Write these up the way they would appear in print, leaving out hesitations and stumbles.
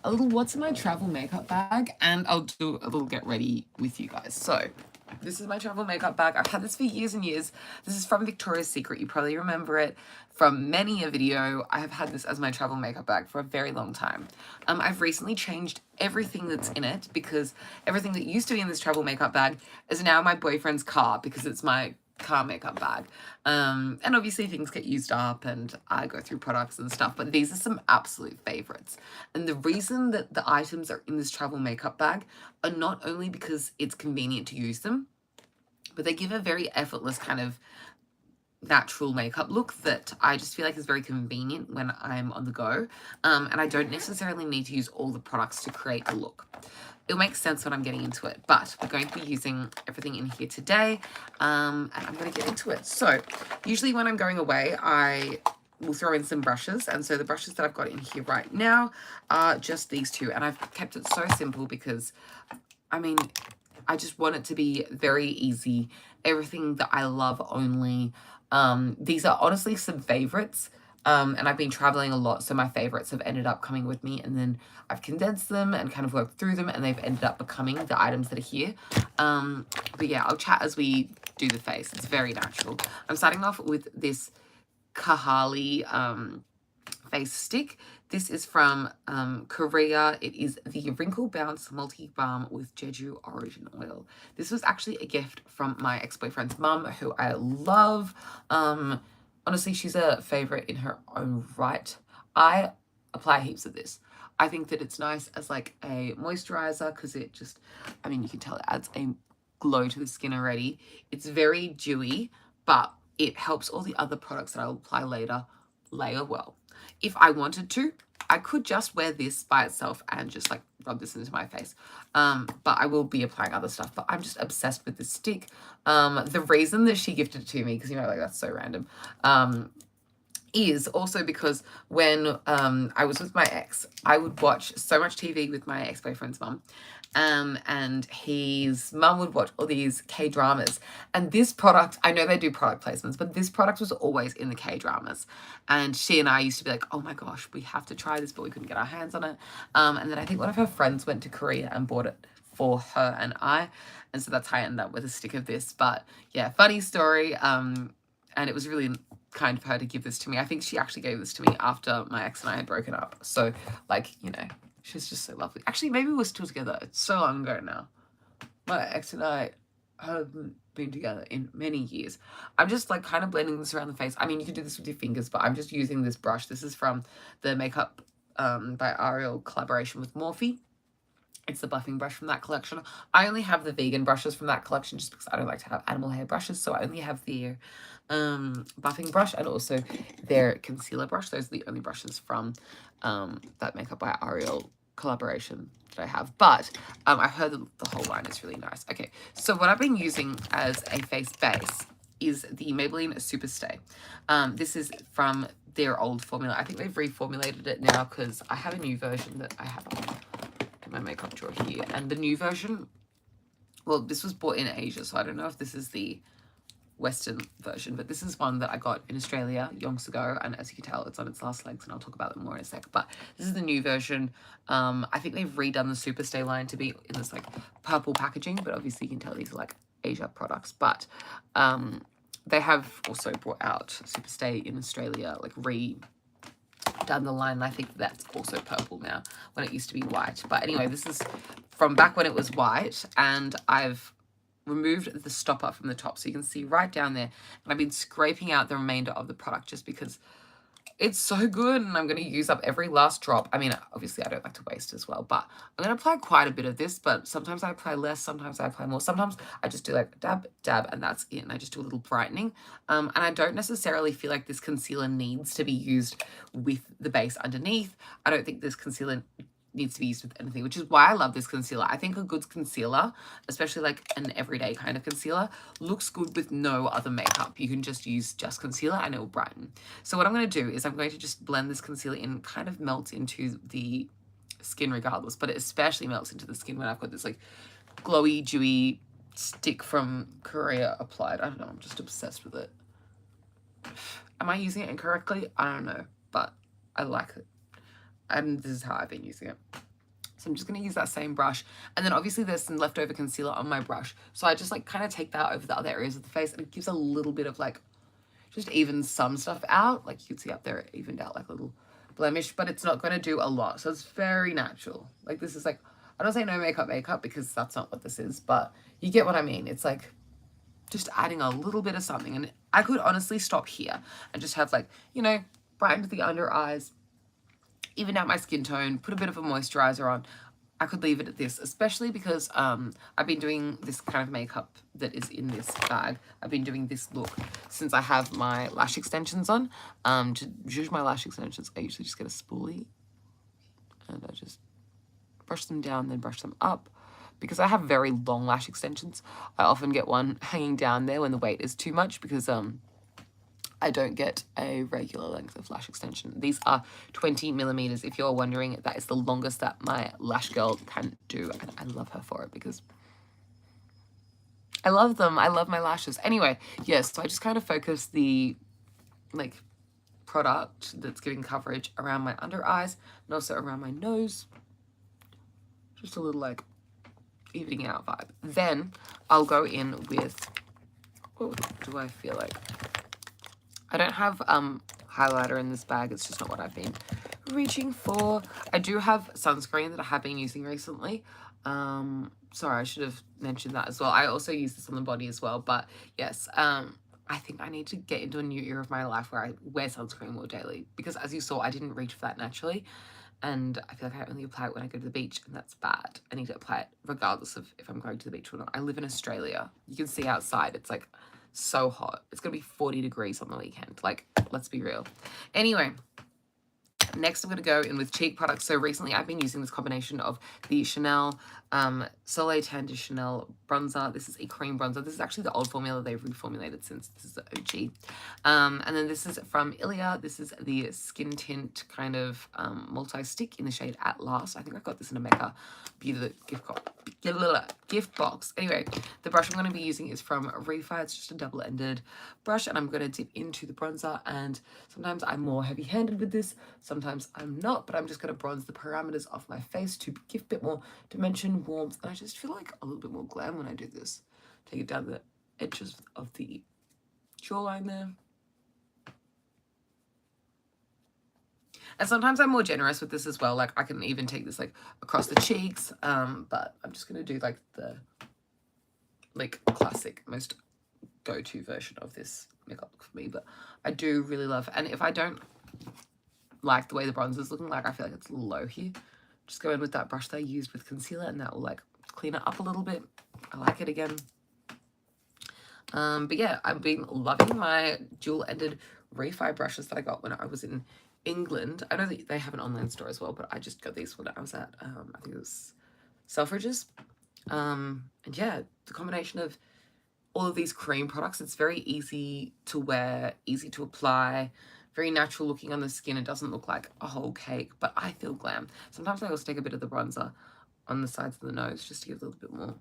a little what's in my travel makeup bag, and I'll do a little get ready with you guys. So this is my travel makeup bag. I've had this for years and years. This is from Victoria's Secret. You probably remember it from many a video. I have had this as my travel makeup bag for a very long time. I've recently changed everything that's in it because everything that used to be in this travel makeup bag is now my boyfriend's car because it's my car makeup bag. And obviously things get used up and I go through products and stuff, but these are some absolute favorites. And the reason that the items are in this travel makeup bag are not only because it's convenient to use them, but they give a very effortless kind of natural makeup look that I just feel like is very convenient when I'm on the go. And I don't necessarily need to use all the products to create a look. It'll make sense when I'm getting into it, but we're going to be using everything in here today, and I'm going to get into it. So usually when I'm going away, I will throw in some brushes, and so the brushes that I've got in here right now are just these two, and I've kept it so simple because, I mean, I just want it to be very easy, everything that I love only. These are honestly some favorites. And I've been traveling a lot, so my favorites have ended up coming with me, and then I've condensed them and kind of worked through them, and they've ended up becoming the items that are here. But yeah, I'll chat as we do the face. It's very natural. I'm starting off with this Kahali face stick. This is from Korea. It is the Wrinkle Bounce Multi Balm with Jeju Origin Oil. This was actually a gift from my ex-boyfriend's mum, who I love. Honestly, she's a favorite in her own right. I apply heaps of this. I think that it's nice as like a moisturizer because it just, I mean, you can tell it adds a glow to the skin already. It's very dewy, but it helps all the other products that I'll apply later layer well. If I wanted to, I could just wear this by itself and just like rub this into my face. But I will be applying other stuff, but I'm just obsessed with this stick. The reason that she gifted it to me, because, you know, like that's so random, is also because when I was with my ex, I would watch so much TV with my ex-boyfriend's mum. And his mum would watch all these K-dramas. And this product, I know they do product placements, but this product was always in the K-dramas. And she and I used to be like, oh my gosh, we have to try this, but we couldn't get our hands on it. And then I think one of her friends went to Korea and bought it for her and I. And so that's how I ended up with a stick of this. But yeah, funny story. And it was really kind of her to give this to me. I think she actually gave this to me after my ex and I had broken up. So, like, you know, she's just so lovely. Actually, maybe we're still together. It's so long ago now. My ex and I haven't been together in many years. I'm just like kind of blending this around the face. I mean, you can do this with your fingers, but I'm just using this brush. This is from the Makeup by Ariel collaboration with Morphe. It's the buffing brush from that collection. I only have the vegan brushes from that collection just because I don't like to have animal hair brushes. So I only have their buffing brush and also their concealer brush. Those are the only brushes from that Makeup by Ariel collaboration that I have. But I've heard that the whole line is really nice. Okay, so what I've been using as a face base is the Maybelline Superstay. This is from their old formula. I think they've reformulated it now because I have a new version that I have in my makeup drawer here. And the new version, well, this was bought in Asia, so I don't know if this is the Western version, but this is one that I got in Australia yonks ago, and as you can tell, it's on its last legs, and I'll talk about them more in a sec. But this is the new version. I think they've redone the Superstay line to be in this like purple packaging, but obviously you can tell these are like Asia products. But they have also brought out Superstay in Australia, like down the line. I think that's also purple now when it used to be white. But anyway, this is from back when it was white, and I've removed the stopper from the top so you can see right down there, and I've been scraping out the remainder of the product just because it's so good and I'm going to use up every last drop. I mean, obviously I don't like to waste as well, but I'm going to apply quite a bit of this, but sometimes I apply less, sometimes I apply more. Sometimes I just do like dab, dab, and that's it. And I just do a little brightening. And I don't necessarily feel like this concealer needs to be used with the base underneath. I don't think this concealer needs to be used with anything, which is why I love this concealer. I think a good concealer, especially like an everyday kind of concealer, looks good with no other makeup. You can just use just concealer and it will brighten. So what I'm going to do is I'm going to just blend this concealer in, kind of melts into the skin regardless, but it especially melts into the skin when I've got this like glowy, dewy stick from Korea applied. I don't know, I'm just obsessed with it. Am I using it incorrectly? I don't know, but I like it. And this is how I've been using it. So I'm just going to use that same brush. And then obviously there's some leftover concealer on my brush. So I just like kind of take that over the other areas of the face, and it gives a little bit of like, just even some stuff out. Like you can see up there, it evened out like a little blemish, but it's not going to do a lot. So it's very natural. Like this is like, I don't say no makeup because that's not what this is, but you get what I mean. It's like just adding a little bit of something. And I could honestly stop here and just have like, you know, brighten the under eyes, even out my skin tone, put a bit of a moisturizer on. I could leave it at this, especially because I've been doing this kind of makeup that is in this bag. I've been doing this look since I have my lash extensions on. To zhuzh my lash extensions, I usually just get a spoolie and I just brush them down, then brush them up. Because I have very long lash extensions, I often get one hanging down there when the weight is too much, because I don't get a regular length of lash extension. These are 20 millimeters. If you're wondering, that is the longest that my lash girl can do. And I love her for it because I love them. I love my lashes. Anyway, yes, so I just kind of focus the like product that's giving coverage around my under eyes and also around my nose. Just a little like evening out vibe. Then I'll go in with, what do I feel like? I don't have highlighter in this bag. It's just not what I've been reaching for. I do have sunscreen that I have been using recently. Sorry, I should have mentioned that as well. I also use this on the body as well. But yes, I think I need to get into a new era of my life where I wear sunscreen more daily. Because as you saw, I didn't reach for that naturally. And I feel like I only apply it when I go to the beach, and that's bad. I need to apply it regardless of if I'm going to the beach or not. I live in Australia. You can see outside. It's like so hot. It's gonna be 40 degrees on the weekend. Like, let's be real. Anyway, next I'm gonna go in with cheek products. So recently I've been using this combination of the Chanel Soleil Tan de Chanel bronzer. This is a cream bronzer. This is actually the old formula. They've reformulated since this is the OG. And then this is from Ilia. This is the Skin Tint kind of multi-stick in the shade At Last. I think I got this in a Mecca Beauty gift box. Anyway, the brush I'm going to be using is from Refi. It's just a double-ended brush, and I'm going to dip into the bronzer. And sometimes I'm more heavy-handed with this, sometimes I'm not, but I'm just going to bronze the parameters of my face to give a bit more dimension, warmth, and I just feel like a little bit more glam when I do this. Take it down the edges of the jawline there. And sometimes I'm more generous with this as well. Like I can even take this like across the cheeks. But I'm just going to do like the like classic, most go-to version of this makeup look for me. But I do really love, and if I don't like the way the bronzer is looking, like I feel like it's a little low here, just go in with that brush that I used with concealer, and that will like clean it up a little bit. I like it again. But yeah, I've been loving my dual-ended Refi brushes that I got when I was in England. I know that they have an online store as well, but I just got these when I was at, I think it was Selfridges. And yeah, the combination of all of these cream products, it's very easy to wear, easy to apply, very natural looking on the skin. It doesn't look like a whole cake, but I feel glam. Sometimes I also take a bit of the bronzer on the sides of the nose just to give a little bit more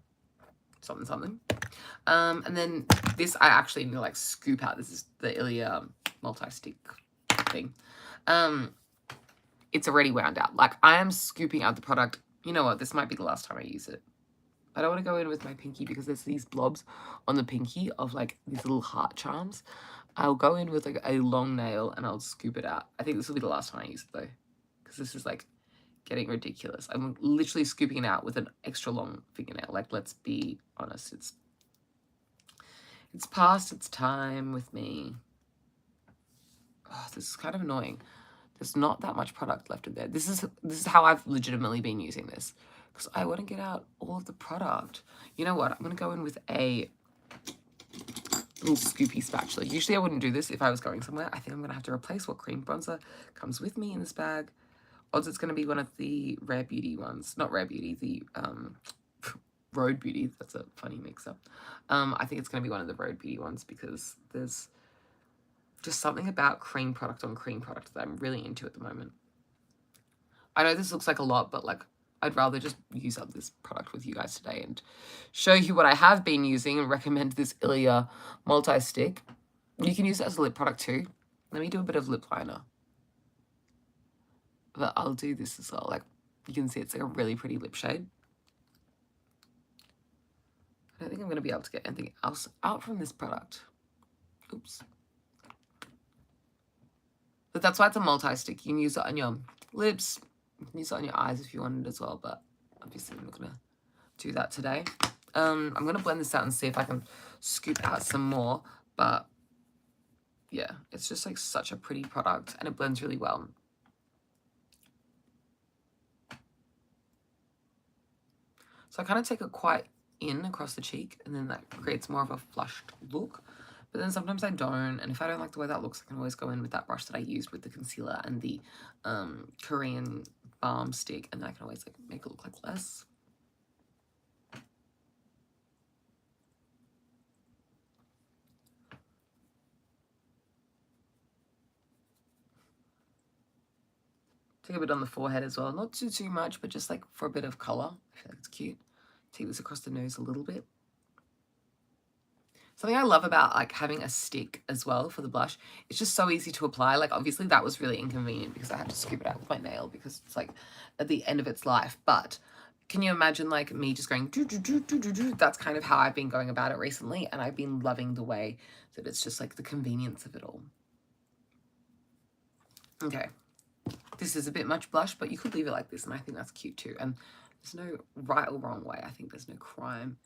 something. And then this I actually need to like scoop out. This is the Ilia multi-stick thing. It's already wound out. Like I am scooping out the product. You know what? This might be the last time I use it. I don't want to go in with my pinky because there's these blobs on the pinky of like these little heart charms. I'll go in with like a long nail and I'll scoop it out. I think this will be the last time I use it though, because this is like getting ridiculous. I'm literally scooping it out with an extra long fingernail. Like, let's be honest. It's past its time with me. Oh, this is kind of annoying. There's not that much product left in there. This is how I've legitimately been using this, because I want to get out all of the product. You know what? I'm going to go in with a little scoopy spatula. Usually I wouldn't do this if I was going somewhere. I think I'm going to have to replace what cream bronzer comes with me in this bag. Odds it's going to be one of the Rare Beauty ones. Not Rare Beauty, the Road Beauty. That's a funny mix-up. I think it's going to be one of the Road Beauty ones because there's just something about cream product on cream product that I'm really into at the moment. I know this looks like a lot, but like I'd rather just use up this product with you guys today and show you what I have been using and recommend this Ilia multi-stick. You can use it as a lip product too. Let me do a bit of lip liner. But I'll do this as well. Like, You can see it's like a really pretty lip shade. I don't think I'm going to be able to get anything else out from this product. Oops. But that's why it's a multi-stick. You can use it on your lips. You can use it on your eyes if you wanted as well, but obviously I'm not going to do that today. I'm going to blend this out and see if I can scoop out some more, but yeah, it's just like such a pretty product and it blends really well. So I kind of take it quite in across the cheek and then that creates more of a flushed look. But then sometimes I don't, and if I don't like the way that looks, I can always go in with that brush that I used with the concealer and the Korean balm stick, and then I can always like make it look like less. Take a bit on the forehead as well, not too much, but just like for a bit of color. I feel like it's cute. Take this across the nose a little bit. Something I love about like having a stick as well for the blush, it's just so easy to apply. Like obviously that was really inconvenient because I had to scoop it out with my nail because it's like at the end of its life. But can you imagine like me just going do do do do do do? That's kind of how I've been going about it recently, and I've been loving the way that it's just like the convenience of it all. Okay, this is a bit much blush, but you could leave it like this, and I think that's cute too. And there's no right or wrong way. I think there's no crime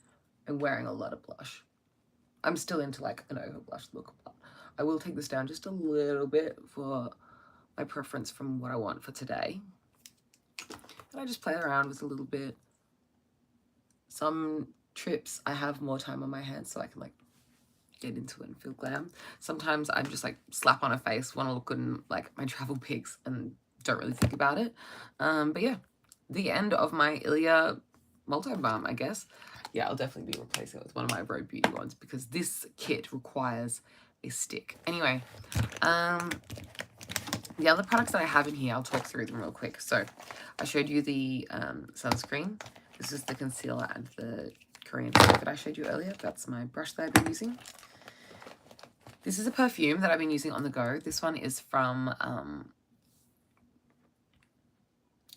in wearing a lot of blush. I'm still into like an over blush look, but I will take this down just a little bit for my preference from what I want for today. And I just play around with a little bit. Some trips I have more time on my hands so I can like get into it and feel glam. Sometimes I'm just like slap on a face, want to look good in like my travel pics and don't really think about it. But yeah, the end of my Ilia multi-balm, I guess. Yeah, I'll definitely be replacing it with one of my Road Beauty ones because this kit requires a stick. Anyway, the other products that I have in here, I'll talk through them real quick. So I showed you the sunscreen. This is the concealer and the Korean stick that I showed you earlier. That's my brush that I've been using. This is a perfume that I've been using on the go. This one is from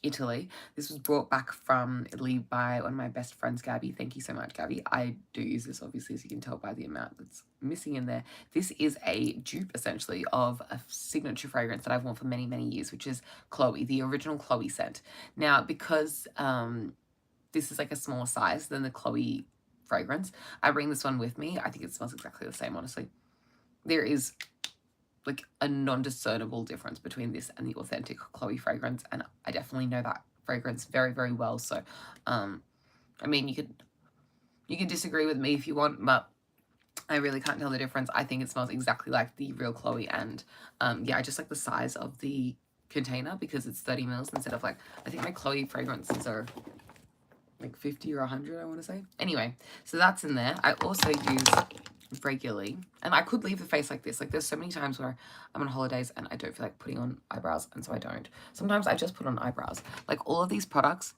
Italy. This was brought back from Italy by one of my best friends, Gabby. Thank you so much, Gabby. I do use this, obviously, as you can tell by the amount that's missing in there. This is a dupe, essentially, of a signature fragrance that I've worn for many, many years, which is Chloe, the original Chloe scent. Now, because this is like a smaller size than the Chloe fragrance, I bring this one with me. I think it smells exactly the same, honestly. There is like a non-discernible difference between this and the authentic Chloe fragrance, and I definitely know that fragrance very, very well. So I mean, you can disagree with me if you want, but I really can't tell the difference. I think it smells exactly like the real Chloe, and yeah, I just like the size of the container because it's 30 mils instead of like, I think my Chloe fragrances are like 50 or 100, I want to say. Anyway, so that's in there. I also use regularly, and I could leave the face like this. Like there's so many times where I'm on holidays and I don't feel like putting on eyebrows, and so I don't. Sometimes I just put on eyebrows. Like all of these products,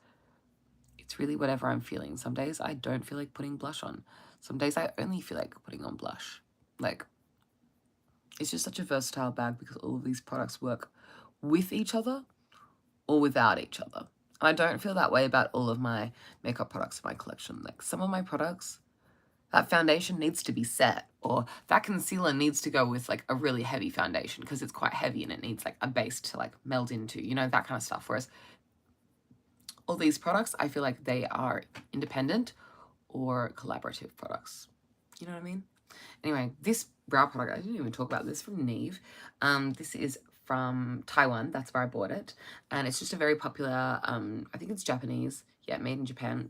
it's really whatever I'm feeling. Some days I don't feel like putting blush on. Some days I only feel like putting on blush. Like it's just such a versatile bag because all of these products work with each other or without each other. And I don't feel that way about all of my makeup products in my collection. Like some of my products, that foundation needs to be set, or that concealer needs to go with like a really heavy foundation because it's quite heavy and it needs like a base to like meld into, you know, that kind of stuff. Whereas all these products, I feel like they are independent or collaborative products. You know what I mean? Anyway, this brow product, I didn't even talk about this, from Neve. This is from Taiwan. That's where I bought it. And it's just a very popular, I think it's Japanese. Yeah, made in Japan.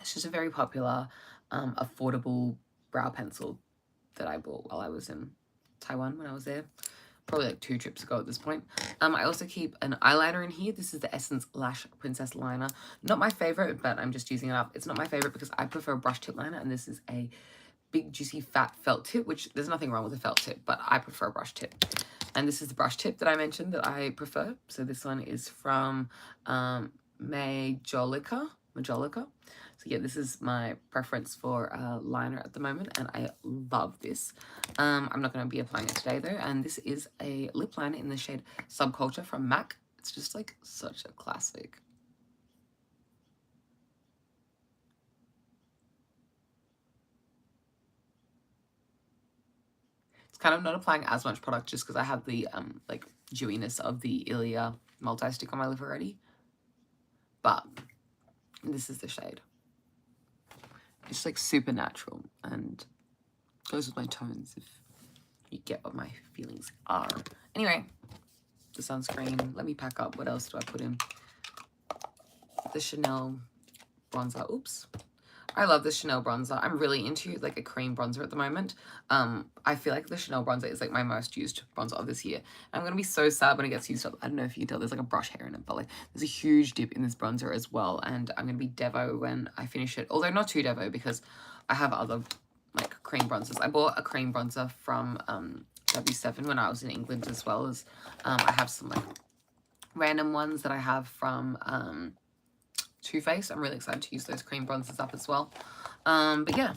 It's just a very popular, affordable brow pencil that I bought while I was in Taiwan when I was there. Probably like 2 trips ago at this point. I also keep an eyeliner in here. This is the Essence Lash Princess Liner. Not my favorite, but I'm just using it up. It's not my favorite because I prefer a brush tip liner, and this is a big, juicy, fat felt tip, which there's nothing wrong with a felt tip, but I prefer a brush tip. And this is the brush tip that I mentioned that I prefer. So this one is from Majolica. So yeah, this is my preference for liner at the moment, and I love this. I'm not going to be applying it today though, and this is a lip liner in the shade Subculture from MAC. It's just like such a classic It's kind of not applying as much product just because I have the like dewiness of the Ilia multi-stick on my lip already. But this is the shade. It's like super natural and goes with my tones if you get what my feelings are. Anyway, the sunscreen. Let me pack up. What else do I put in? The Chanel bronzer. Oops. I love the Chanel bronzer. I'm really into like a cream bronzer at the moment. I feel like the Chanel bronzer is like my most used bronzer of this year. I'm going to be so sad when it gets used up. I don't know if you can tell, there's like a brush hair in it, but like there's a huge dip in this bronzer as well. And I'm going to be Devo when I finish it. Although not too Devo because I have other like cream bronzers. I bought a cream bronzer from W7 when I was in England, as well as I have some like random ones that I have from Too Faced. I'm really excited to use those cream bronzers up as well. But yeah,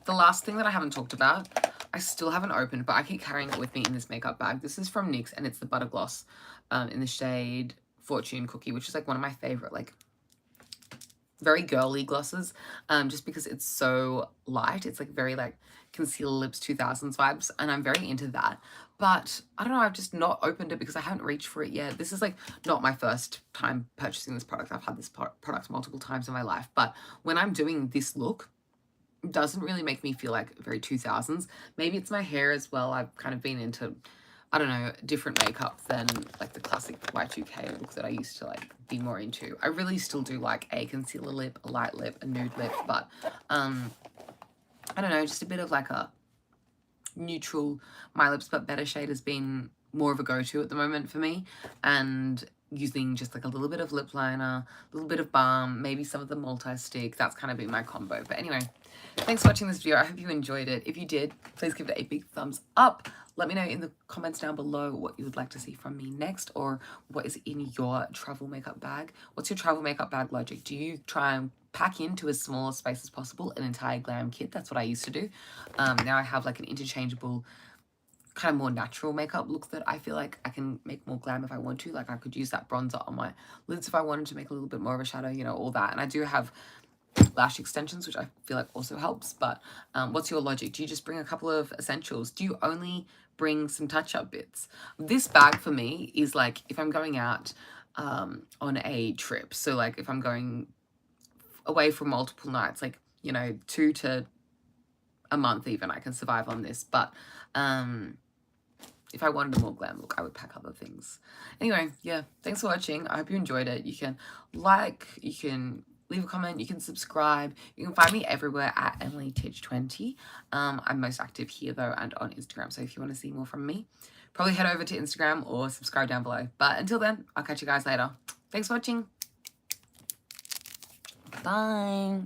the last thing that I haven't talked about, I still haven't opened, but I keep carrying it with me in this makeup bag. This is from NYX, and it's the Butter Gloss in the shade Fortune Cookie, which is like one of my favorite, like very girly glosses, just because it's so light. It's like very like Concealer Lips 2000s vibes, and I'm very into that. But I don't know, I've just not opened it because I haven't reached for it yet. This is like not my first time purchasing this product. I've had this product multiple times in my life, but when I'm doing this look, it doesn't really make me feel like very 2000s. Maybe it's my hair as well. I've kind of been into, I don't know, different makeup than like the classic Y2K look that I used to like be more into. I really still do like a concealer lip, a light lip, a nude lip, but I don't know, just a bit of like a neutral My Lips But Better shade has been more of a go-to at the moment for me, and using just like a little bit of lip liner, a little bit of balm, maybe some of the multi-stick. That's kind of been my combo. But anyway, thanks for watching this video. I hope you enjoyed it. If you did, please give it a big thumbs up. Let me know in the comments down below what you would like to see from me next, or what is in your travel makeup bag. What's your travel makeup bag logic? Do you try and pack into as small a space as possible an entire glam kit? That's what I used to do. Now I have like an interchangeable kind of more natural makeup look that I feel like I can make more glam if I want to. Like I could use that bronzer on my lids if I wanted to make a little bit more of a shadow, you know, all that. And I do have lash extensions, which I feel like also helps. But what's your logic? Do you just bring a couple of essentials? Do you only bring some touch-up bits? This bag for me is like if I'm going out on a trip. So like if I'm going away for multiple nights, like, you know, 2 to a month even, I can survive on this. But if I wanted a more glam look, I would pack other things. Anyway, yeah, thanks for watching. I hope you enjoyed it. You can like, you can leave a comment, you can subscribe. You can find me everywhere at EmilyTitch20. I'm most active here though, and on Instagram. So if you want to see more from me, probably head over to Instagram or subscribe down below. But until then, I'll catch you guys later. Thanks for watching. Bye.